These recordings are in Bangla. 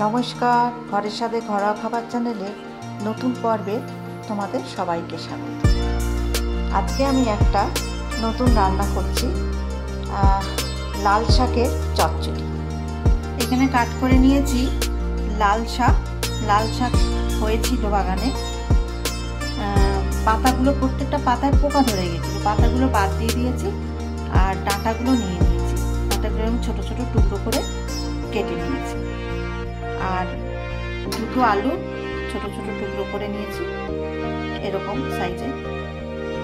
নমস্কার, ঘরের স্বাদে ঘরোয়া খাবার চ্যানেলে নতুন পর্বে তোমাদের সবাইকে স্বাগত। আজকে আমি একটা নতুন রান্না করছি, লাল শাকের চচ্চড়ি। এখানে কাট করে নিয়েছি লাল শাক হয়েছিল বাগানে। পাতাগুলো প্রত্যেকটা পাতায় পোকা ধরে গেছিলো, পাতাগুলো বাদ দিয়ে দিয়েছি আর ডাঁটাগুলো নিয়ে নিয়েছি। ডাঁটাগুলো আমি ছোটো ছোটো টুকরো করে কেটে নিয়েছি। আর দুটো আলু ছোট ছোট টুকরো করে নিয়েছি, এরকম সাইজে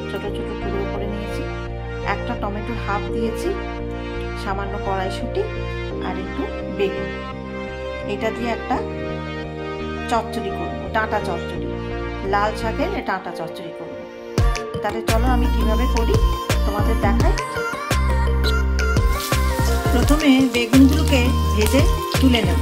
ছোট ছোট টুকরো করে নিয়েছি। একটা টমেটোর হাফ দিয়েছি, সামান্য কড়াইশুঁটি আর একটু বেগুন। এটা দিয়ে একটা চচ্চড়ি করবো, ডাঁটা চচ্চড়ি, লাল শাকের ডাঁটা চচ্চড়ি করবো। তাহলে চলো আমি কিভাবে করি তোমাদের দেখাই। প্রথমে বেগুনগুলোকে ভেজে তুলে নেব।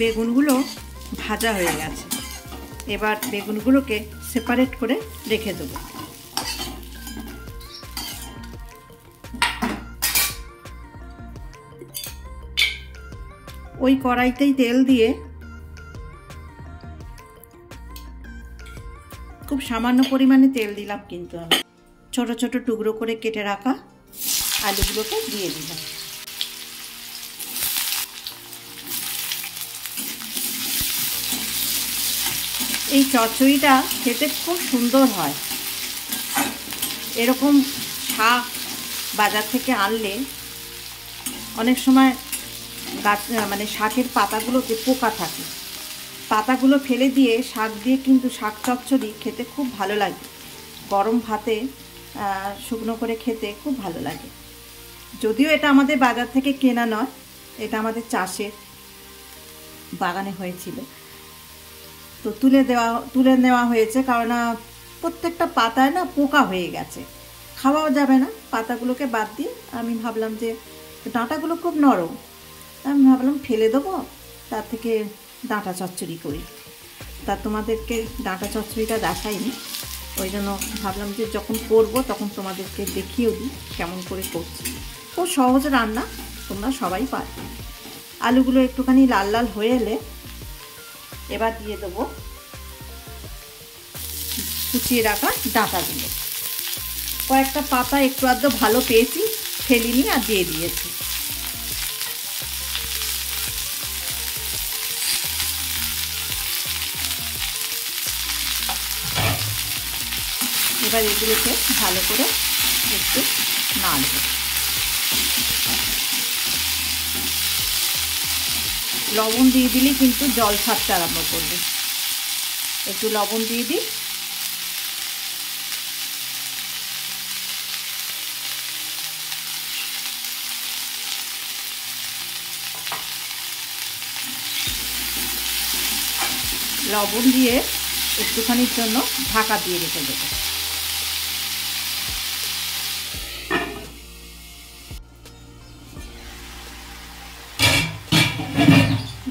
বেগুনগুলো ভাজা হয়ে গেছে, এবার বেগুনগুলোকে সেপারেট করে রেখে দেবো। ওই কড়াইতেই তেল দিয়ে খুব সামান্য পরিমাণে তেল দিলাম, কিন্তু আমি ছোট ছোট টুকরো করে কেটে রাখা আলুগুলোকে দিয়ে দিলাম। এই চচ্চড়িটা খেতে খুব সুন্দর হয়। এরকম শাক বাজার থেকে আনলে অনেক সময় গাছ শাকের পাতাগুলোতে পোকা থাকে, পাতাগুলো ফেলে দিয়ে শাক দিয়ে কিন্তু শাক চচ্চড়ি খেতে খুব ভালো লাগে। গরম ভাতে শুকনো করে খেতে খুব ভালো লাগে। যদিও এটা আমাদের বাজার থেকে কেনা নয়, এটা আমাদের চাষের বাগানে হয়েছিল। তো তুলে নেওয়া হয়েছে, কারণ প্রত্যেকটা পাতায় না পোকা হয়ে গেছে, খাওয়াও যাবে না। পাতাগুলোকে বাদ দিয়ে আমি ভাবলাম যে ডাঁটাগুলো খুব নরম, আমি ভাবলাম ফেলে দেবো, তার থেকে ডাঁটা চচ্চড়ি করি। তা তোমাদেরকে ডাঁটা চচ্চড়িটা দেখাইনি, ওই জন্য ভাবলাম যে যখন করব তখন তোমাদেরকে দেখিয়েও দিই কেমন করে করছি। খুব সহজ রান্না, তোমরা সবাই পারবে। আলুগুলো একটুখানি লাল লাল হয়ে এলে এবার দিয়ে দেবো কুচিয়ে রাখা ডাঁটাগুলো। কয়েকটা পাতা একটু আধটু ভালো পেয়েছি, ফেলিনি আর দিয়ে দিয়েছি। এবার এগুলোকে ভালো করে একটু নাড়ব। লবণ দিয়ে দিলেই কিন্তু জল ছাড়তে আরম্ভ করবে। একটু লবণ দিয়ে দিই। লবণ দিয়ে একটুখানির জন্য ঢাকা দিয়ে রেখে দেবো।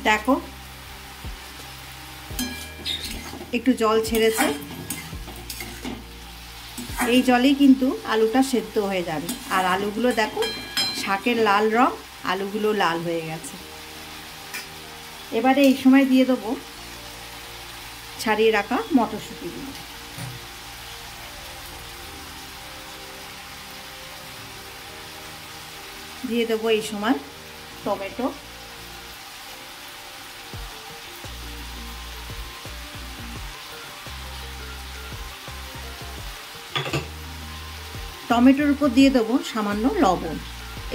দেখো একটু জল ছেড়েছে, এই জলেই কিন্তু আলুটা সেদ্ধ হয়ে যাবে। আর আলুগুলো দেখো শাকের লাল রং, আলুগুলো লাল হয়ে গেছে। এবারে এই সময় দিয়ে দেবো ছাড়িয়ে রাখা মটরশুঁটিগুলো। দিয়ে দেবো এই সময় টমেটো, টমেটোর উপর দিয়ে দেবো সামান্য লবণ,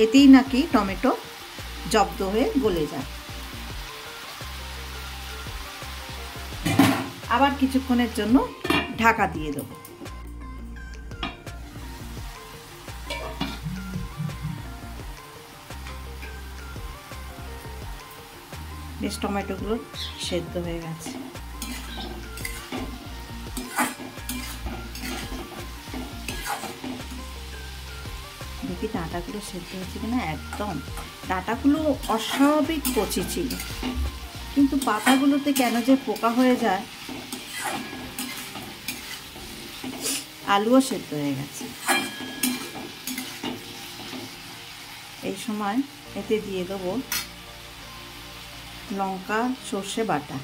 এতেই নাকি টমেটো জব্দ হয়ে গলে যায়। আবার কিছুক্ষণের জন্য ঢাকা দিয়ে দেবো। বেশ টমেটোগুলো সেদ্ধ হয়ে গেছে। দেখি ডাঁটাগুলো সেদ্ধ হচ্ছে কিনা। একদম ডাঁটাগুলো অস্বাভাবিক কচি ছিল, কিন্তু পাতাগুলোতে কেন যে পোকা হয়ে যায়। আলুও সেদ্ধ হয়ে গেছে। এই সময় এতে দিয়ে দেবো লঙ্কা সর্ষে বাটা,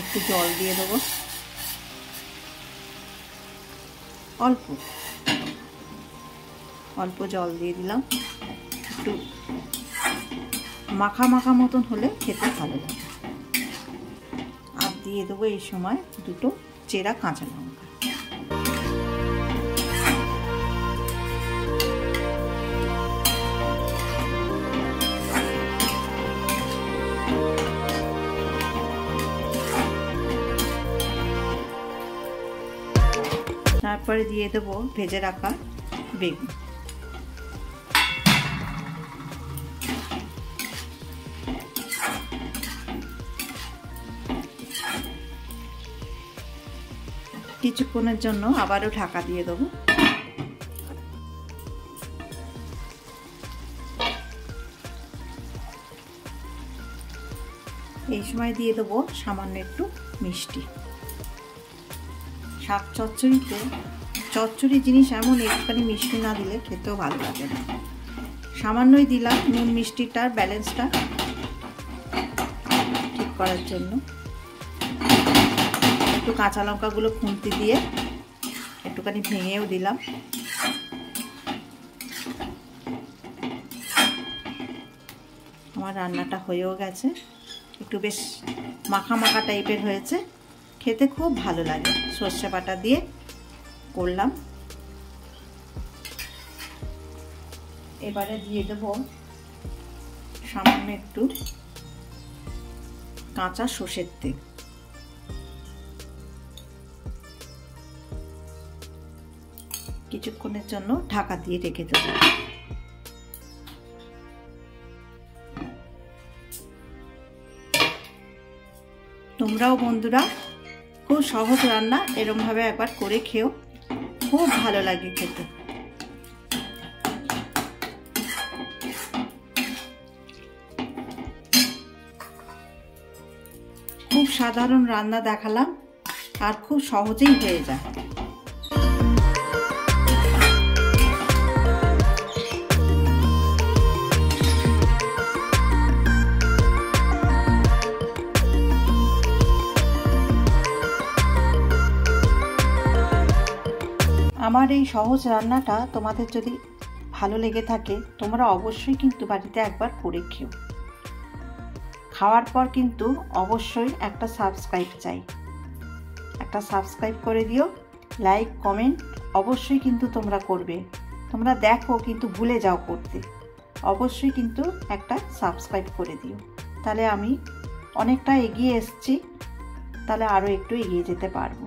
একটু জল দিয়ে দেবো, অল্প অল্প জল দিয়ে দিলাম। একটু মাখা মাখা মতন হলে খেতে ভালো লাগে। আর দিয়ে দেবো এই সময় দুটো চেরা কাঁচা লঙ্কা। তারপরে দিয়ে দেবো ভেজে রাখা বেগুন। কিছুক্ষণের জন্য আবারও ঢাকা দিয়ে দেবো। এই সময় দিয়ে দেবো সামান্য একটু মিষ্টি। শাক চচ্চড়িতে চচ্চড়ি জিনিস এমন একটুখানি মিষ্টি না দিলে খেতেও ভালো লাগে না। সামান্যই দিলাম নুন মিষ্টিটার ব্যালেন্সটা ঠিক করার জন্য। একটু কাঁচা লঙ্কাগুলো খুন্তি দিয়ে একটুখানি ভেঙেও দিলাম। আমার রান্নাটা হয়েও গেছে, একটু বেশ মাখা মাখা টাইপের হয়েছে, খেতে খুব ভালো লাগে। সর্ষে বাটা দিয়ে করলাম। এবারে দিয়ে দেবো সামান্য একটু কাঁচা সর্ষের তেল। কিছুক্ষণের জন্য ঢাকা দিয়ে রেখে দেবো। তোমরাও বন্ধুরা খুব সহজ রান্না, এরকমভাবে একবার করে খেও, খুব ভালো লাগে খেতে। খুব সাধারণ রান্না দেখালাম, আর খুব সহজেই হয়ে যায়। আমার এই সহজ রান্নাটা তোমাদের যদি ভালো লেগে থাকে, তোমরা অবশ্যই কিন্তু বাড়িতে একবার করে খেও। খাওয়ার পর কিন্তু অবশ্যই একটা সাবস্ক্রাইব চাই, একটা সাবস্ক্রাইব করে দিও। লাইক কমেন্ট অবশ্যই কিন্তু তোমরা করবে। তোমরা দেখো কিন্তু ভুলে যাও করতে, অবশ্যই কিন্তু একটা সাবস্ক্রাইব করে দিও। তাহলে আমি অনেকটা এগিয়ে এসেছি, তাহলে আরও একটু এগিয়ে যেতে পারবো।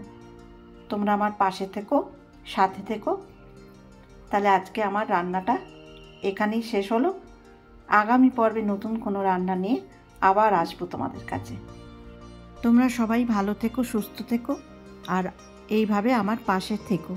তোমরা আমার পাশে থেকো, সাথে থেকো। তাহলে আজকে আমার রান্নাটা এখানেই শেষ হলো। আগামী পর্বে নতুন কোনো রান্না নিয়ে আবার আসবো তোমাদের কাছে। তোমরা সবাই ভালো থেকো, সুস্থ থেকো, আর এইভাবে আমার পাশে থেকো।